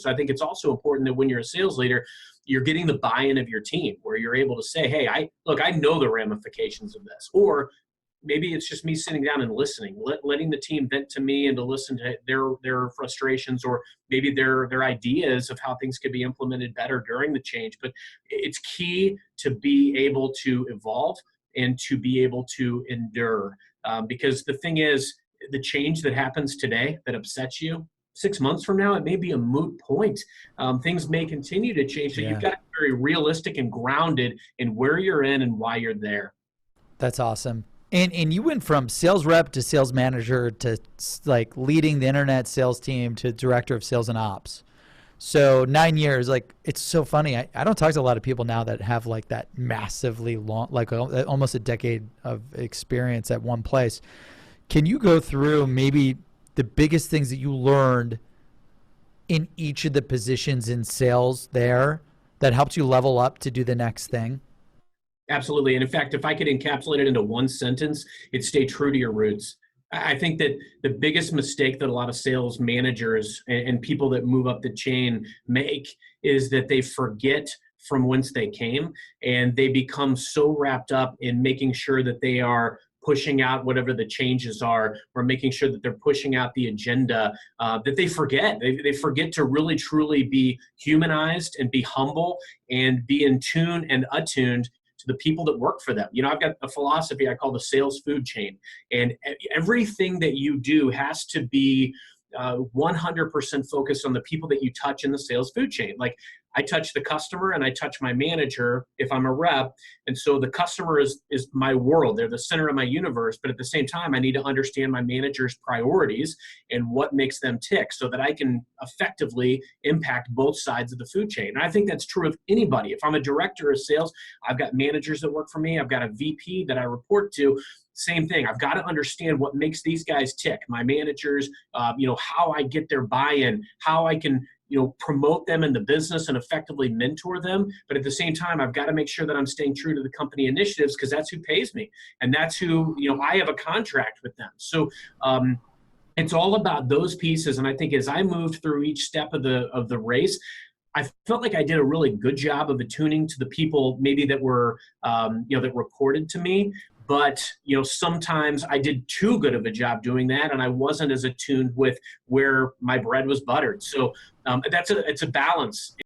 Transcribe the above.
So I think it's also important that when you're a sales leader, you're getting the buy-in of your team where you're able to say, hey, I know the ramifications of this. Or maybe it's just me sitting down and listening, letting the team vent to me and to listen to their frustrations, or maybe their ideas of how things could be implemented better during the change. But it's key to be able to evolve and to be able to endure. Because the thing is, the change that happens today that upsets you, 6 months from now, it may be a moot point. Things may continue to change. So you've got to be very realistic and grounded in where you're in and why you're there. That's awesome. And you went from sales rep to sales manager to like leading the internet sales team to director of sales and ops. So 9 years, like, it's so funny. I don't talk to a lot of people now that have like that massively long, like almost a decade of experience at one place. Can you go through maybe the biggest things that you learned in each of the positions in sales there that helped you level up to do the next thing? Absolutely. And in fact, if I could encapsulate it into one sentence, it's stay true to your roots. I think that the biggest mistake that a lot of sales managers and people that move up the chain make is that they forget from whence they came, and they become so wrapped up in making sure that they are pushing out whatever the changes are, or making sure that they're pushing out the agenda, that they forget. They forget to really, truly be humanized and be humble and be in tune and attuned to the people that work for them. You know, I've got a philosophy I call the sales food chain, and everything that you do has to be 100% focused on the people that you touch in the sales food chain. Like, I touch the customer and I touch my manager if I'm a rep. And so the customer is my world. They're the center of my universe. But at the same time, I need to understand my manager's priorities and what makes them tick so that I can effectively impact both sides of the food chain. And I think that's true of anybody. If I'm a director of sales, I've got managers that work for me. I've got a VP that I report to. Same thing. I've got to understand what makes these guys tick, my managers, how I get their buy-in, how I can promote them in the business and effectively mentor them. But at the same time, I've got to make sure that I'm staying true to the company initiatives, because that's who pays me. And that's who, I have a contract with them. So it's all about those pieces. And I think as I moved through each step of the race, I felt like I did a really good job of attuning to the people maybe that were, that reported to me. But, sometimes I did too good of a job doing that, and I wasn't as attuned with where my bread was buttered. So it's a balance.